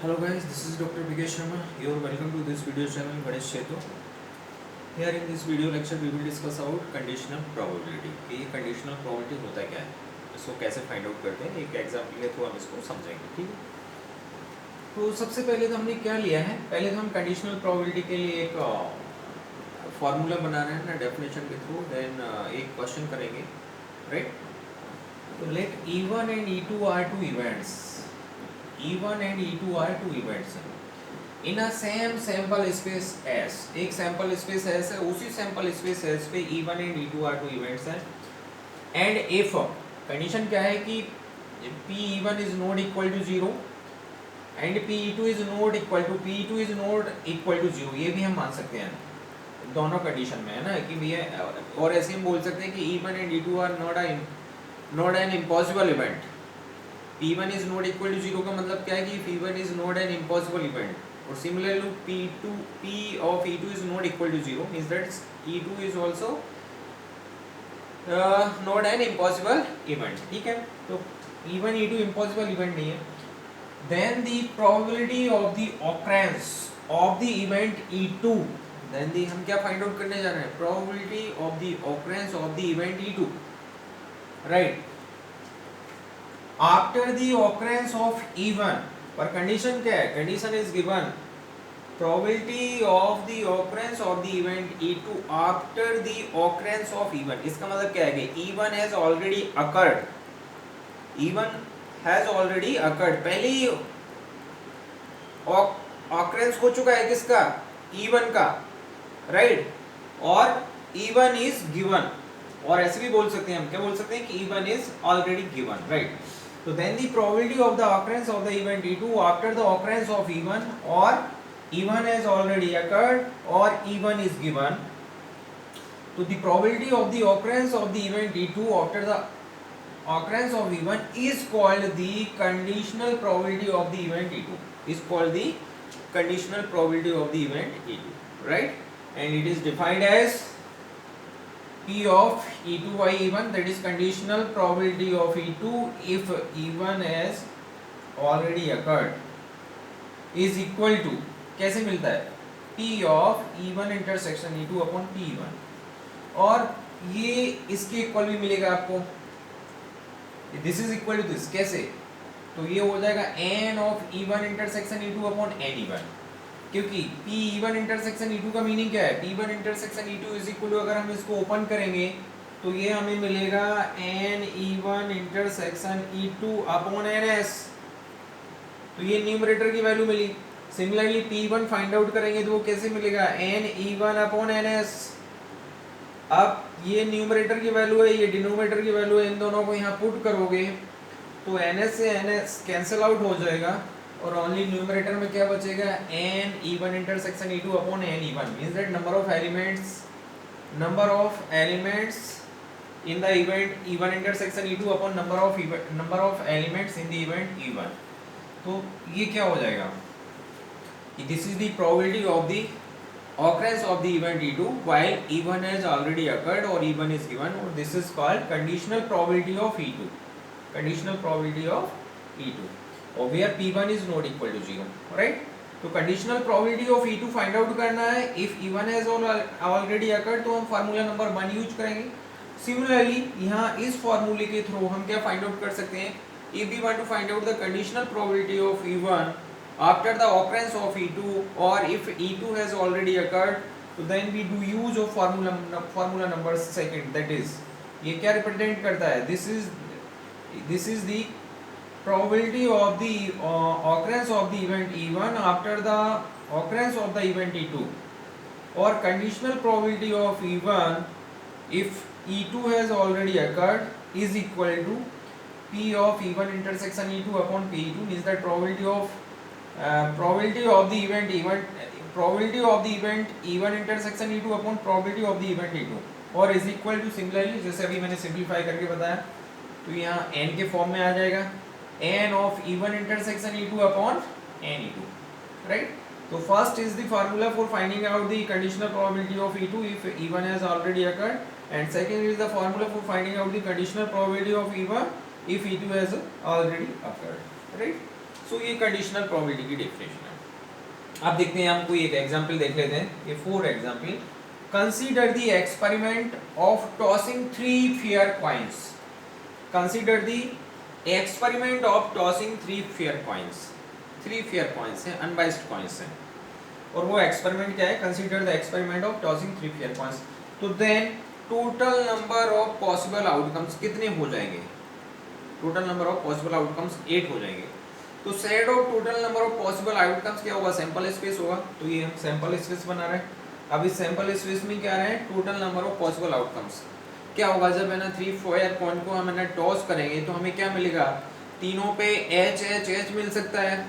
Hello guys, this is Dr. Vikesh Sharma. You are welcome to this video channel Ganesh Chetu. Here in this video lecture we will discuss about conditional probability. कि ये conditional probability होता क्या है, इसको कैसे find out करते हैं, एक एग्जाम्पल के थ्रू हम इसको समझेंगे. ठीक है. तो सबसे पहले तो हमने क्या लिया है, पहले तो हम कंडीशनल प्रोबेबिलिटी के लिए एक फॉर्मूला बना रहे हैं ना डेफिनेशन के थ्रू. देन एक क्वेश्चन करेंगे, राइट. तो late E1 and E2 are two events. E1 and E2 are two events in a same sample space S. एक sample space S है, उसी sample space S पे E1 and E2 are two events हैं. And if condition क्या है कि P1 is not equal to 0 and P2 is not equal to 0. ये भी हम मान सकते हैं दोनों कंडीशन में, है ना, कि भैया, और ऐसे हम बोल सकते हैं कि E1 and E2 are not an impossible event. P1 is not equal to 0 का मतलब क्या है कि P1 is not an impossible event. और similarly P of E2 is not equal to 0 means that E2 is also not an impossible event. ठीक है, तो E1 E2 impossible event नहीं है. Then the probability of the occurrence of the event E2, then the हम क्या find out करने जा रहे हैं, probability of the occurrence of the event E2, right, after the occurrence of E1. पर condition क्या है, condition is given probability of the occurrence of the event E2 after the occurrence of E1. इसका मतलब क्या है कि E1 has already occurred. E1 has already occurred. पहले ही occurrence हो चुका है किसका, E1 का, right? और E1 is given. और ऐसे भी बोल सकते हैं, हम क्या बोल सकते हैं कि E1 is already given, right? So then the probability of the occurrence of the event E2 after the occurrence of E1, or E1 has already occurred or E1 is given. So the probability of the occurrence of the event E2 after the occurrence of E1 is called the conditional probability of the event E2. Is called the conditional probability of the event E2, right? And it is defined as P of E2 by E1, that is conditional probability of E2 if E1 has already occurred, is equal to, कैसे मिलता है, P of E1 intersection E2 upon P1. और ये इसके equal भी मिलेगा आपको, this is equal to this. कैसे, तो ये हो जाएगा N of E1 intersection E2 upon N E1, क्योंकि P1 इंटरसेक्शन E2 का मीनिंग क्या है, P1 intersection E2 is equal to, अगर हम इसको ओपन करेंगे तो ये हमें मिलेगा N E1 intersection E2 upon NS. तो ये न्यूमरेटर की वैल्यू मिली. सिमिलरली P1 फाइंड आउट करेंगे तो वो कैसे मिलेगा, N E1 अपॉन NS. अब ये न्यूमरेटर की वैल्यू है, ये डिनोमिनेटर की वैल्यू है, इन दोनों को यहाँ पुट करोगे तो NS से NS कैंसिल आउट हो जाएगा और ओनली न्यूमरेटर में क्या बचेगा, N E1 intersection E2 upon N E1 means that number of elements in the event E1 intersection E2 upon number of elements in the event E1. तो ये क्या हो जाएगा, this is the probability of the occurrence of the event E2 while E1 has already occurred or E1 is given, or this is called conditional probability of E2. Conditional probability of E2. और where P1 is not equal to 0, right? तो conditional probability of E2 find out करना है. if E1 has already occurred तो हम formula number 1 use करेंगे. Similarly यहाँ इस फार्मूले के थ्रू हम क्या फाइंड आउट कर सकते हैं, if we want to find out the conditional probability of E1 after the occurrence of E2 or if E2 has already occurred, so then we do use of formula number second, that is ये क्या represent करता है, this is the probability of the occurrence of the event E1 after the occurrence of the event E2, or conditional probability of E1 if E2 has already occurred is equal to P of E1 intersection E2 upon P2, means that probability of the event E1 intersection E2 upon probability of the event E2, और is equal to, similarly जैसे अभी मैंने simplify करके बताया तो यहाँ n के form में आ जाएगा N of E1 intersection E2 upon N E2, right? So first is the formula for finding out the conditional probability of E2 if E1 has already occurred, and second is the formula for finding out the conditional probability of E1 if E2 has already occurred, right? सो ये conditional probability की definition है। अब देखते हैं हम कोई एक example देख लेते हैं, ये 4 example. Consider the experiment of tossing 3 fair coins. Consider the experiment of tossing 3 fair coins. 3 fair coins हैं, अनबाइस्ड कॉइन्स हैं, और वो एक्सपेरिमेंट क्या है? Consider the experiment of tossing 3 fair coins. तो then total number of possible outcomes कितने हो जाएंगे? Total number of possible outcomes 8 हो जाएंगे। तो set of total number of possible outcomes क्या होगा? सैंपल स्पेस होगा। तो ये हम सैंपल स्पेस बना रहे हैं। अब इस सैंपल स्पेस में क्या रहे हैं? Total number of possible outcomes क्या होगा? जब है ना 3 फेयर कॉइन को हम है ना टॉस करेंगे तो हमें क्या मिलेगा? तीनों पे एच एच एच मिल सकता है।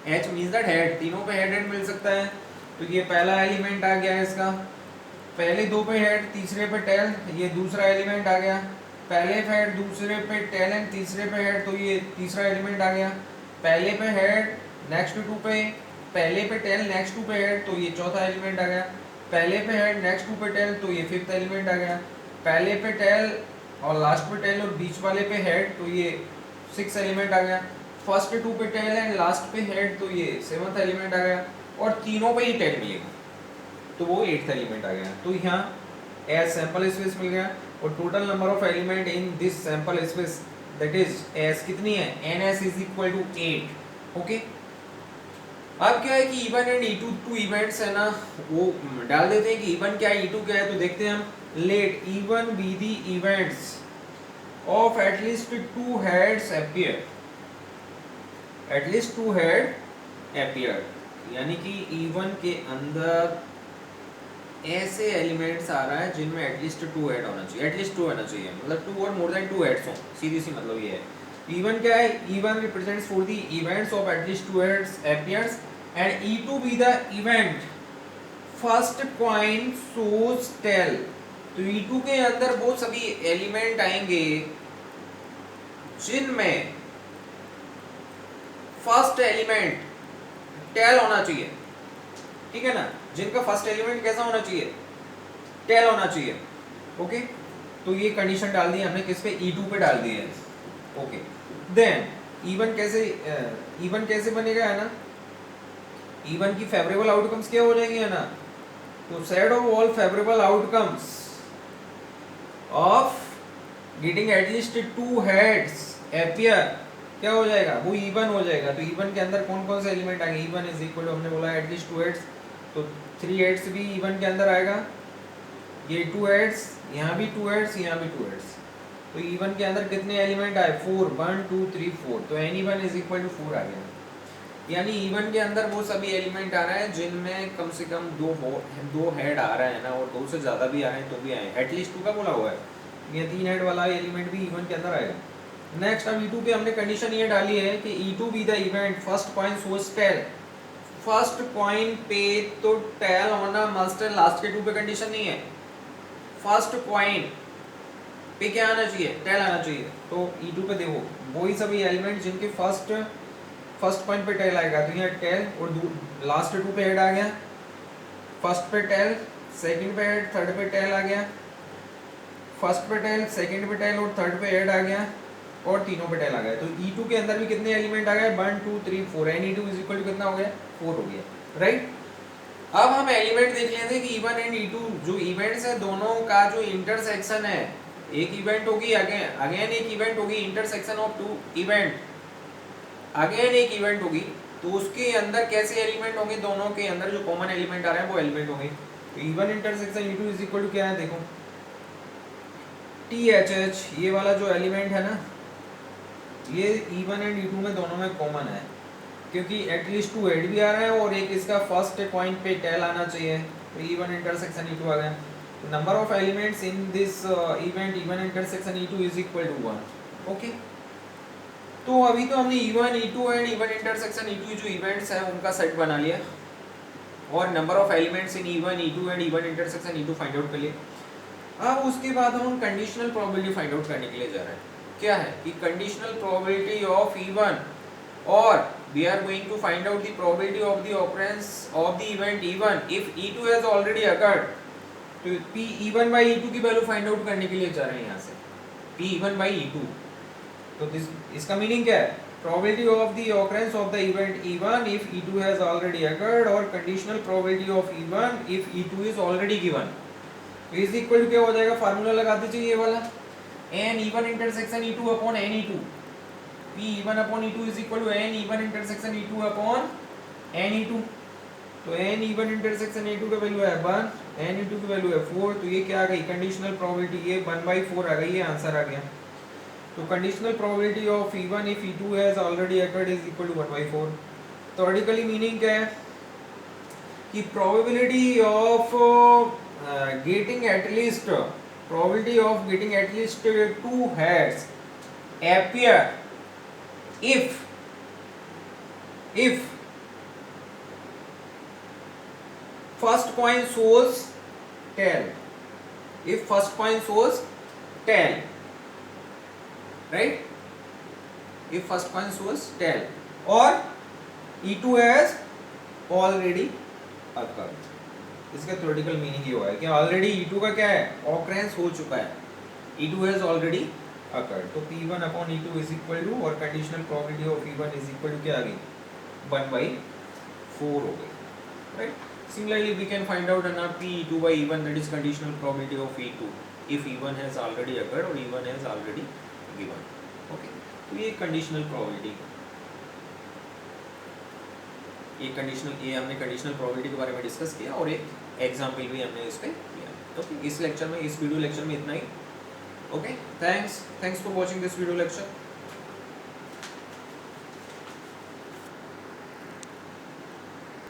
एच मींस दैट हेड, तीनों पे हेड हेड मिल सकता है। तो ये पहला एलिमेंट आ गया है इसका, पहले दो पे हेड, तीसरे पे टेल, ये दूसरा एलिमेंट आ गया। पहले पे हेड, दूसरे पे टेल एंड तीसरे पे हेड, तो ये तीसरा एलिमेंट आ गया। पहले पे हेड, नेक्स्ट टू पे, पहले पे टेल, नेक्स्ट टू पे हेड, तो ये चौथा एलिमेंट आ गया। पहले पे हेड, नेक्स्ट टू पे टेल, तो ये फिफ्थ एलिमेंट आ गया। पहले पे टेल और लास्ट पे टेल और बीच वाले पे हेड, तो ये सिक्स एलिमेंट आ गया। फर्स्ट टू पे टेल एंड लास्ट पे हेड, तो ये सेवंथ एलिमेंट आ गया। और तीनों पे ही टेल मिलेगा, तो वो एट्थ एलिमेंट आ गया। तो यहाँ एज सैंपल स्पेस मिल गया, और total number of element in this sample space that is S कितनी है? ns is equal to 8। Okay, अब क्या है कि E one and E two two events है ना, वो डाल देते हैं कि इवन क्या है, ई2 क्या है। तो देखते हैं हम, let E one be the events of at least 2 heads appear. At least 2 head appear, यानी कि इवन के अंदर ऐसे एलिमेंट्स आ रहा है जिनमें एटलीस्ट 2 हेड होना चाहिए। एटलीस्ट 2 होना चाहिए, मतलब 2 और मोर देन 2 हेड्स हो, सीधी सी मतलब ये है। इवन क्या है? Even represents for the events of at least 2 heads appears and E2 B the event first coin shows tell. तो ई2 के अंदर वो सभी एलिमेंट आएंगे जिनमें फर्स्ट एलिमेंट टेल होना चाहिए, ठीक है ना? जिनका फर्स्ट एलिमेंट कैसा होना चाहिए? टेल होना चाहिए। ओके, तो ये कंडीशन डाल दी हमने, किस पे? E2 पे डाल दी है। ओके, देन इवन कैसे बनेगा है ना? इवन की फेवरेबल आउटकम्स क्या हो जाएंगे है ना? तो set of all favourable outcomes of getting at least 2 heads appear क्या हो जाएगा? वो इवन हो जाएगा। तो इवन के अंदर कौन कौन से एलिमेंट आएंगे? इवन इज इक्वल टू, हमने बोला एटलीस्ट 2 हेड्स, तो 3 हेड्स भी इवन के अंदर आएगा। ये 2 हेड्स, यहाँ भी 2 हेड्स, यहाँ भी 2 हेड्स। तो इवन के अंदर कितने एलिमेंट आए? 4, 1 2 3 4। तो n1 इज इक्वल टू 4 आ गया। यानी इवन के अंदर वो सभी एलिमेंट आ रहे हैं जिनमें कम से कम 2 हेड आ रहे हैं ना, और 2 से ज़्यादा भी आ रहे हैं तो भी आए। एटलीस्ट 2 का बोला हुआ है, ये 3 हेड वाला एलिमेंट भी इवन के अंदर आएगा। नेक्स्ट, अब E2 पे हमने कंडीशन ये डाली है कि E2 be the event first coin shows tail. First coin पे तो टेल होना मस्ट है, लास्ट के 2 पे कंडीशन नहीं है। फर्स्ट कॉइन पे क्या आना चाहिए? टेल आना चाहिए। तो E2 पे देखो वही सभी एलिमेंट जिनके फर्स्ट कॉइन पे टेल आएगा, तो यहाँ टेल और लास्ट 2 पे हेड आ गया। फर्स्ट पे टेल, सेकंड पे हेड, थर्ड पे टेल आ गया। फर्स्ट पे टेल, सेकंड पे टेल और थर्ड पे हेड आ गया, और तीनों पे टेल आ गया। तो E2 के अंदर भी कितने एलिमेंट आ गए? 1 2 3 4। Ne2 इज इक्वल टू कितना हो गया? 4 हो गया, राइट? अब हम एलिमेंट देख लेते हैं कि E1 एंड E2 जो इवेंट्स है दोनों का जो इंटरसेक्शन है, एक इवेंट होगी अगेन एक इवेंट होगी, इंटरसेक्शन ऑफ 2 इवेंट अगेन एक इवेंट होगी, तो उसके अंदर कैसे एलिमेंट होंगे? दोनों के अंदर जो कॉमन एलिमेंट आ रहे हैं वो एलिमेंट होंगे। तो E1 intersection E2 is equal to क्या है? देखो THH, ये वाला जो एलिमेंट है ना, ये E1 एंड E2 में दोनों में कॉमन है, क्योंकि एटलीस्ट 2 हेड भी आ रहे हैं और एक इसका फर्स्ट कॉइन पे टेल आना चाहिए। तो E1 इंटरसेक्शन E2 आ गया। Number of elements in this event E1 intersection E2 is equal to 1। Okay, तो अभी तो हमने E1 E2 and E1 intersection E2 जो इवेंट्स हैं उनका सेट बना लिया, और number of elements in E1 E2 and E1 intersection E2 find out कर लिए। अब उसके बाद हम कंडीशनल प्रोबेबिलिटी फाइंड आउट करने के लिए जा रहे हैं। क्या है कि कंडीशनल प्रोबेबिलिटी ऑफ E1, और we are going to find out the probability of the occurrence of the event E1 if E2 has already occurred। तो P E1 by E2 की वैल्यू फाइंड आउट करने के लिए जा रहे हैं यहाँ से, P E1 by E2। तो इसका मीनिंग क्या है probability of the occurrence of the event E1 if E2 has already occurred or conditional probability of E1 if E2 is already given is equal to क्या हो जाएगा formula लगा दीजिए ये वाला n E1 intersection E2 upon n E2 P E1 upon E2 is equal to n E1 intersection E2 upon n E2 तो n E1 intersection E2 का value है 1 n E2 की वैल्यू है 4 तो ये क्या आ गई कंडीशनल प्रोबेबिलिटी ये 1/4 आ गई ये आंसर आ गया तो conditional probability of E1 if E2 has already occurred is equal to 1/4 theoretically meaning क्या है कि probability of getting at least probability of getting at least two heads appear if first coin shows tail if first coin shows tail right if first coin shows tail or E2 has already occurred इसका theoretical meaning ये हुआ है कि already E2 का क्या है occurrence हो चुका है E2 हैज ऑलरेडी अकर्ड तो P1 upon E2 is equal to और conditional probability of E1 is equal to क्या आ गई 1/4 हो गई right similarly we can find out ना P2 by E1 that is conditional probability of E2 if E1 has already occurred or E1 has already given okay तो ये conditional probability ये हमने conditional probability के बारे में डिस्कस किया और एक एग्जांपल भी हमने इस पे किया ओके इस लेक्चर में इस वीडियो लेक्चर में इतना ही okay thanks for watching this video lecture